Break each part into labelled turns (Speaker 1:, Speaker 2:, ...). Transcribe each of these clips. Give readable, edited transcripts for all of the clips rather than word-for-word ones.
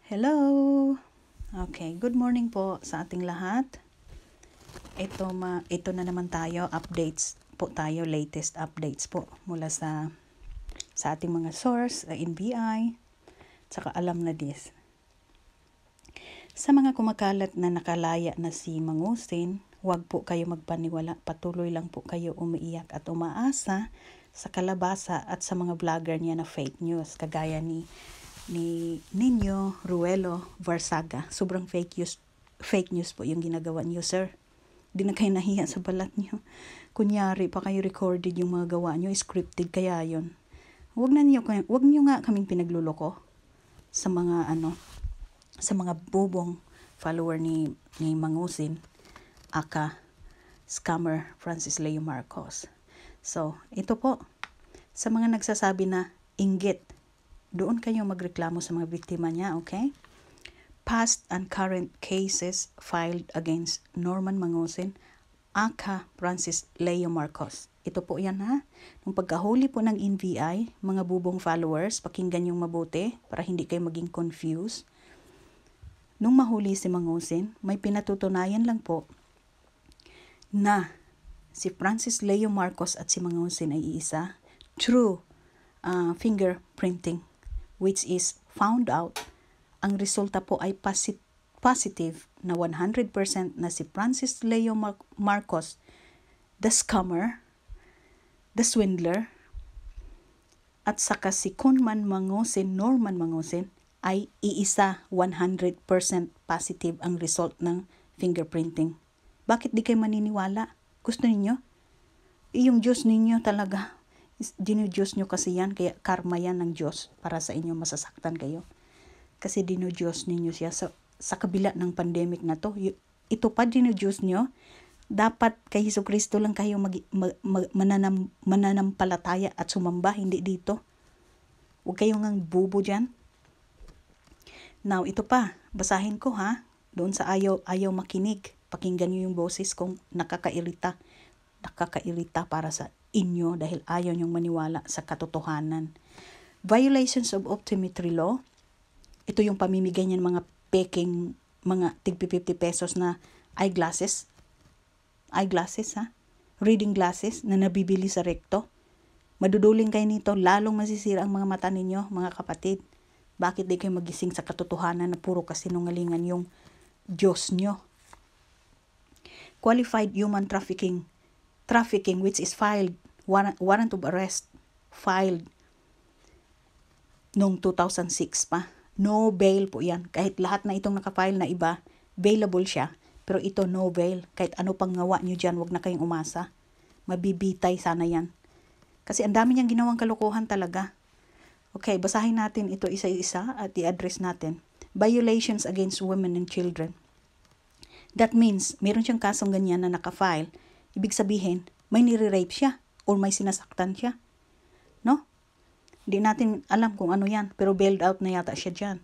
Speaker 1: Hello! Okay, good morning po sa ating lahat. Ito na naman tayo, updates po tayo, latest updates po mula sa ating mga source, NBI, tsaka alam na this. Sa mga kumakalat na nakalaya na si Mangusin, huwag po kayo magpaniwala, patuloy lang po kayo umiiyak at umaasa sa kalabasa at sa mga vlogger niya na fake news, kagaya ni Nino Ruelo Varsaga. Sobrang fake news po yung ginagawa niyo, sir. Di na kayo nahiya sa balat niyo. Kunyari pa kayo recorded yung mga gawa niyo, scripted kaya yun. Wag niyo nga kaming pinagluloko sa mga bubong follower ni Mangusin, aka scammer Francis Leo Marcos. So, ito po sa mga nagsasabi na inggit, doon kayo magreklamo sa mga biktima niya, okay? Past and current cases filed against Norman Mangusin, aka Francis Leo Marcos. Ito po yan, ha. Nung pagkahuli po ng NBI, mga bubong followers, pakinggan yung mabuti para hindi kayo maging confused. Nung mahuli si Mangusin, may pinatutunayan lang po na si Francis Leo Marcos at si Mangusin ay iisa through fingerprinting, which is found out, ang resulta po ay positive na 100% na si Francis Leo Marcos, the scammer, the swindler, at saka si Norman Mangusin ay iisa, 100% positive ang result ng fingerprinting. Bakit di kayo maniniwala? Gusto ninyo? Yung Diyos ninyo talaga, dinu-Diyos nyo kasi yan, kaya karma yan ng Diyos para sa inyo, masasaktan kayo. Kasi dinu-Diyos ninyo siya sa kabila ng pandemic na to. Ito pa dinu-Diyos nyo, dapat kay Jesucristo lang kayo mananampalataya at sumamba, hindi dito. Huwag kayong ang bubo dyan. Now, ito pa, basahin ko, ha, doon sa ayaw makinig. Pakinggan nyo yung boses kung nakakairita para sa inyo dahil ayaw nyong maniwala sa katotohanan. Violations of optometry law. Ito yung pamimigay niyan mga peking, mga tig-50 pesos na eyeglasses, ha? Reading glasses na nabibili sa rekto. Maduduling kayo nito, lalong masisira ang mga mata ninyo, mga kapatid. Bakit di kayo magising sa katotohanan na puro kasinungalingan yung Diyos nyo? Qualified human trafficking which is filed, warrant of arrest filed noong 2006 pa. No bail po yan. Kahit lahat na itong nakafile na iba, bailable siya. Pero ito no bail. Kahit ano pang ngawa nyo dyan, wag na kayong umasa. Mabibitay sana yan. Kasi ang dami niyang ginawang kalokohan talaga. Okay, basahin natin ito isa-isa at i-address natin. Violations against women and children. That means, meron siyang kasong ganyan na nakafile. Ibig sabihin, may nire-rape siya or may sinasaktan siya. No? Hindi natin alam kung ano yan, pero bailed out na yata siya dyan.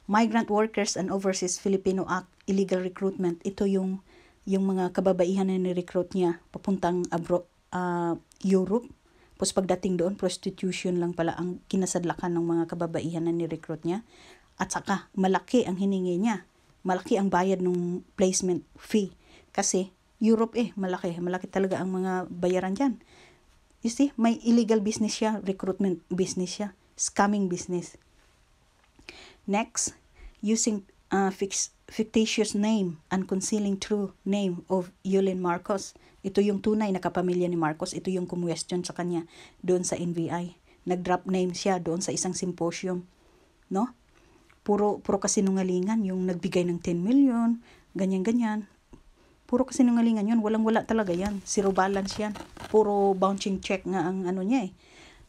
Speaker 1: Migrant Workers and Overseas Filipino Act, illegal recruitment. Ito yung mga kababaihan na ni-recruit niya papuntang Europe. Tapos pagdating doon, prostitution lang pala ang kinasadlakan ng mga kababaihan na ni-recruit niya. At saka, malaki ang hiningi niya. Malaki ang bayad ng placement fee. Kasi, Europe malaki talaga ang mga bayaran dyan. You see, may illegal business siya, recruitment business siya, scamming business. Next, using fictitious name and concealing true name of Yulin Marcos. Ito yung tunay na kapamilya ni Marcos, ito yung kumwestiyon sa kanya doon sa NBI. Nag-drop name siya doon sa isang symposium, no? Puro kasinungalingan, yung nagbigay ng 10 million, ganyan-ganyan. Puro kasinungalingan yun. Walang-wala talaga yan. Zero balance yan. Puro bouncing check nga ang ano niya eh.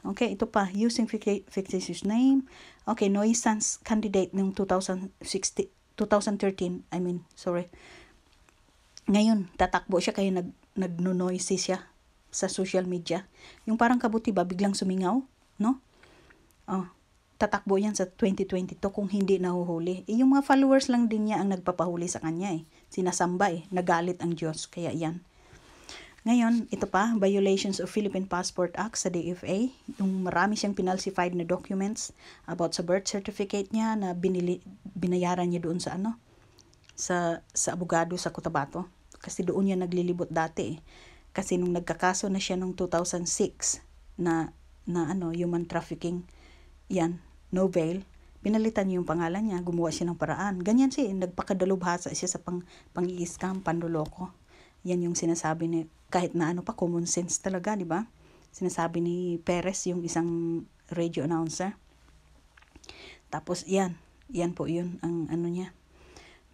Speaker 1: Okay, ito pa. Using fictitious name. Okay, nuisance candidate ng 2013. Ngayon, tatakbo siya kaya nagno-noisy siya sa social media. Yung parang kabuti ba, biglang sumingaw, no? Tatakbo yan sa 2022 kung hindi nahuhuli. Yung mga followers lang din niya ang nagpapahuli sa kanya eh. Sinasamba nagalit ang Diyos, kaya yan. Ngayon, ito pa, violations of Philippine Passport Act sa DFA. Yung marami siyang pinalsified na documents about sa birth certificate niya na binayaran niya doon sa sa abogado sa Cotabato. Kasi doon niya naglilibot dati eh. Kasi nung nagkakaso na siya nung 2006 na human trafficking, yan, no bail, pinalitan niya yung pangalan niya, gumawa siya ng paraan. Ganyan siya, nagpakadalubhasa siya sa pang-i-scam, panloloko. Yan yung sinasabi ni, kahit na common sense talaga, di ba? Sinasabi ni Perez, yung isang radio announcer. Tapos yan po yun, ang niya.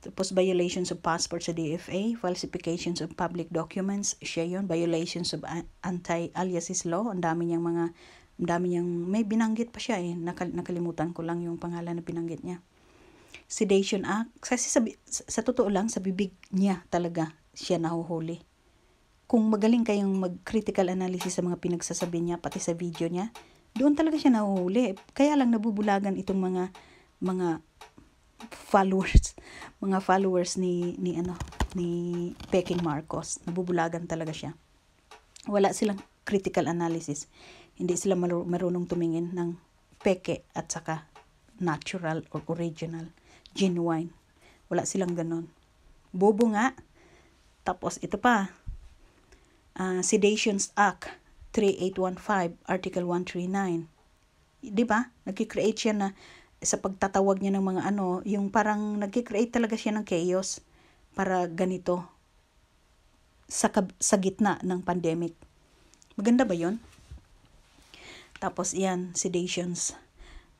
Speaker 1: Tapos violations of passport sa DFA, falsifications of public documents, siya yun, violations of anti-aliases law, ang dami niyang, may binanggit pa siya eh, nakalimutan ko lang yung pangalan na binanggit niya. Sedation Act, kasi sa totoo lang, sa bibig niya talaga siya nahuhuli. Kung magaling kayong mag-critical analysis sa mga pinagsasabi niya, pati sa video niya, doon talaga siya nahuhuli. Kaya lang nabubulagan itong mga followers ni Peking Marcos. Nabubulagan talaga siya. Wala silang critical analysis. Hindi sila marunong tumingin ng peke at saka natural or original, genuine. Wala silang ganon. Bobo nga. Tapos ito pa, Sedations Act 3815, Article 139. Diba? Nagki-create siya na sa pagtatawag niya ng mga yung parang nagki-create talaga siya ng chaos para ganito sa gitna ng pandemic. Maganda ba yun? Tapos yan, sedations.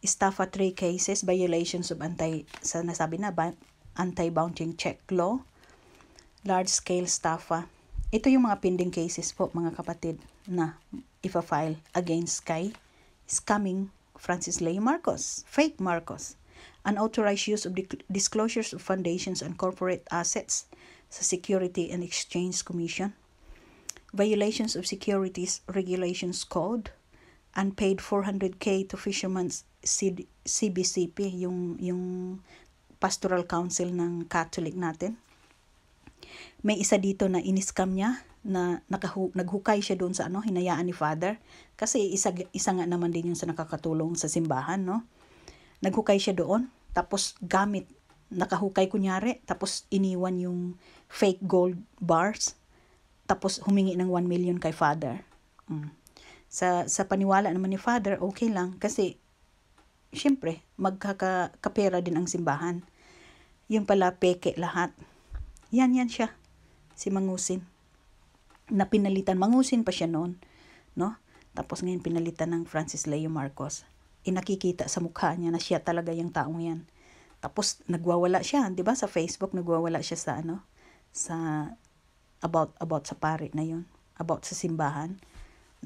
Speaker 1: Estafa 3 cases, violations of anti-bouncing check law. Large-scale estafa. Ito yung mga pending cases po, mga kapatid, na ipa-file against kay scamming Francis Leo Marcos, fake Marcos. Unauthorized use of disclosures of foundations and corporate assets sa Security and Exchange Commission. Violations of Securities Regulations Code. Unpaid 400K to Fishermen's CBCP, yung Pastoral Council ng Catholic natin. May isa dito na in-scam niya na naghukay siya doon sa hinayaan ni Father, kasi isa nga naman din yung sa nakakatulong sa simbahan, no? Naghukay siya doon, tapos nakahukay kunyari, tapos iniwan yung fake gold bars, tapos humingi ng 1 million kay Father. Sa paniwala naman ni Father, okay lang, kasi syempre magkakapera din ang simbahan. Yung pala peke lahat. Yan siya, si Mangusin. Na pinalitan, Mangusin pa siya noon, no? Tapos ngayon pinalitan ng Francis Leo Marcos. Nakikita sa mukha niya na siya talaga yung taong yan. Tapos nagwawala siya, 'di ba? Sa Facebook nagwawala siya sa about sa pari na yun, about sa simbahan.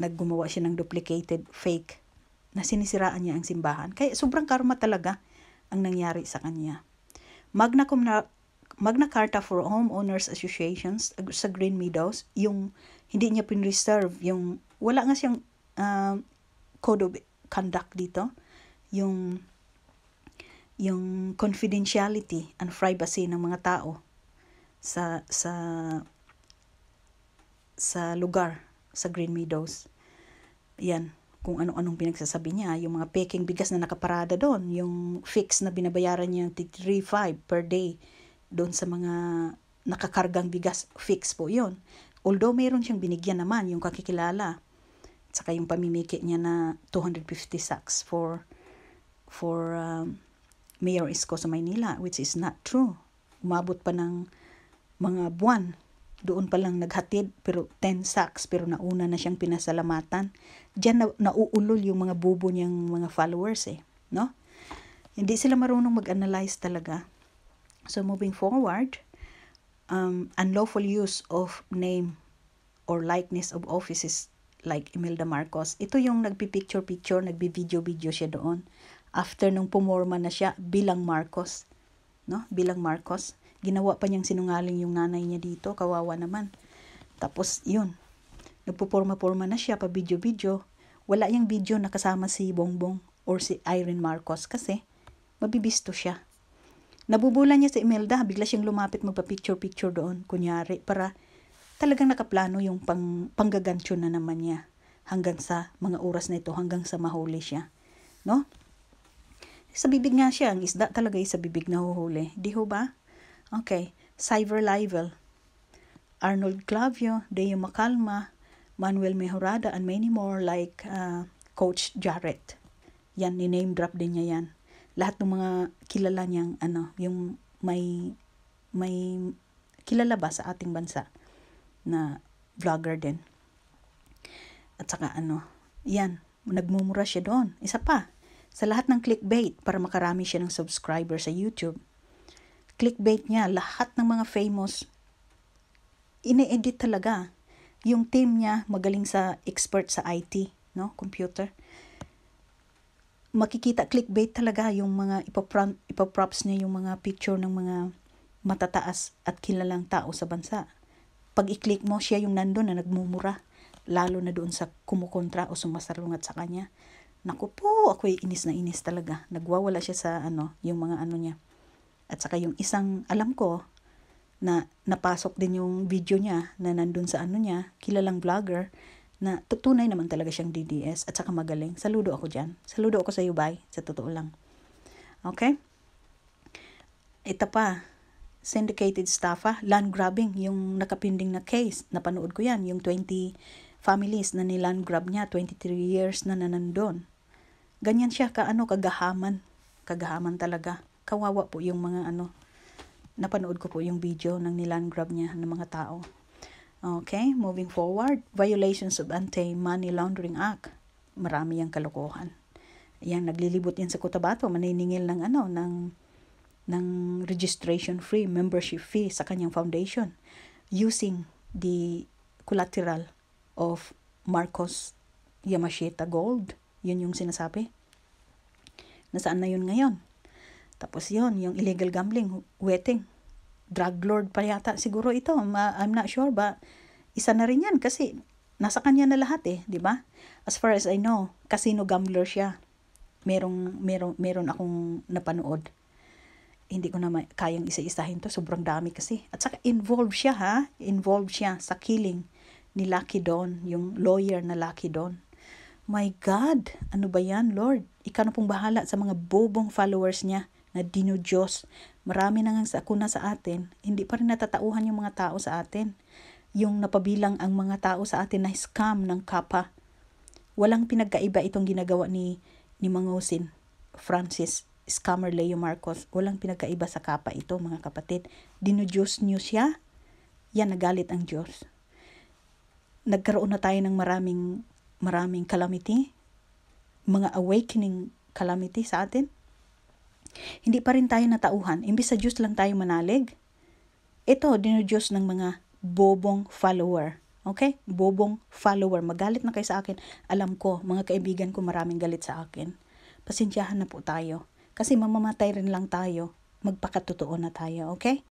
Speaker 1: Naggumawa siya ng duplicated fake na sinisiraan niya ang simbahan. Kaya sobrang karma talaga ang nangyari sa kanya. Magna Carta for Homeowners Associations sa Green Meadows, yung hindi niya pinreserve, yung wala nga siyang code of conduct dito, yung confidentiality and privacy ng mga tao sa lugar sa Green Meadows. Yan, kung ano-anong pinagsasabi niya, yung mga peking bigas na nakaparada doon, yung fix na binabayaran niya 3.5 per day doon sa mga nakakargang bigas, fix po yun. Although mayroon siyang binigyan naman yung kakikilala, saka yung pamimiki niya na 250 sacks for Mayor Isko sa Maynila, which is not true. Umabot pa ng mga buwan. Doon pa lang naghatid, pero 10 sacks, pero nauna na siyang pinasalamatan. Diyan nauulol yung mga bubo niyang mga followers no? Hindi sila marunong mag-analyze talaga. So moving forward, unlawful use of name or likeness of offices like Imelda Marcos. Ito yung nagpi-picture-picture, nagbi-video-video siya doon. After nung pumorma na siya bilang Marcos, no? Bilang Marcos, ginawa pa niyang sinungaling yung nanay niya dito, kawawa naman. Tapos yun, nagpuporma-porma na siya pa video-video. Wala yung video na kasama si Bongbong or si Irene Marcos kasi mabibisto siya. Nabubulan niya si Imelda, bigla siyang lumapit magpa-picture-picture doon, kunyari, para talagang nakaplano yung panggagansyo na naman niya hanggang sa mga oras na ito, hanggang sa mahuli siya. No? Sa bibig nga siya, ang isda talaga ay sa bibig na huhuli. Di ho ba? Okay. Cyber Livel, Arnold Clavio, Deo Macalma, Manuel Mejorada, and many more like Coach Jarrett. Yan, ni-name drop din niya yan. Lahat ng mga kilala niyang, yung may kilala ba sa ating bansa na vlogger din. At saka yan, nagmumura siya doon. Isa pa, sa lahat ng clickbait para makarami siya ng subscriber sa YouTube. Clickbait niya, lahat ng mga famous, ine-edit talaga. Yung team niya, magaling sa expert sa IT, no, computer. Makikita clickbait talaga yung mga ipoprops niya, yung mga picture ng mga matataas at kilalang tao sa bansa. Pag i-click mo, siya yung nandun na nagmumura, lalo na doon sa kumukontra o sumasalungat sa kanya. Naku po, ako'y inis na inis talaga. Nagwawala siya sa yung mga niya. At saka yung isang, alam ko, na napasok din yung video niya na nandun sa niya, kilalang vlogger, na tunay naman talaga siyang DDS at saka magaling. Saludo ako dyan. Saludo ako sa iyo, bye. Sa totoo lang. Okay? Ito pa, syndicated staffa, land grabbing, yung nakapinding na case. Napanood ko yan, yung 20 families na niland grab niya, 23 years na nandun. Ganyan siya kagahaman. Kagahaman talaga. Kawawa po yung mga napanood ko po yung video ng niland grab niya ng mga tao. Okay, moving forward. Violations of Anti-Money Laundering Act. Marami yung kalokohan. Yan, naglilibot yan sa Cotabato. Maniningil ng ng registration fee, membership fee sa kanyang foundation. Using the collateral of Marcos Yamashita Gold. Yun yung sinasabi. Nasaan na yun ngayon? Tapos yun, yung illegal gambling, wetting, drug lord pa yata siguro ito. I'm not sure ba isa na rin yan kasi nasa kanya na lahat di ba? As far as I know, casino gambler siya. Meron akong napanood. Hindi ko na kayang isa-isahin to, sobrang dami kasi. At saka involved siya sa killing ni Lucky Don, yung lawyer na Lucky Don. My God, ano ba yan, Lord? Ikaw na pong bahala sa mga bobong followers niya na dinudiyos. Marami na nga sakuna sa atin. Hindi pa rin natatauhan yung mga tao sa atin. Yung napabilang ang mga tao sa atin na scam ng kapa. Walang pinagkaiba itong ginagawa ni Mangusin Francis, scammer Leo Marcos. Walang pinagkaiba sa kapa ito, mga kapatid. Dinudiyos niyo siya. Yan, nagalit ang Diyos. Nagkaroon na tayo ng maraming calamity, mga awakening calamity sa atin. Hindi pa rin tayo natauhan. Imbis sa Diyos lang tayo manalig. Ito, dinudiyos ng mga bobong follower. Okay? Bobong follower. Magalit na kayo sa akin. Alam ko, mga kaibigan ko maraming galit sa akin. Pasensyahan na po tayo. Kasi mamamatay rin lang tayo. Magpakatotoo na tayo. Okay?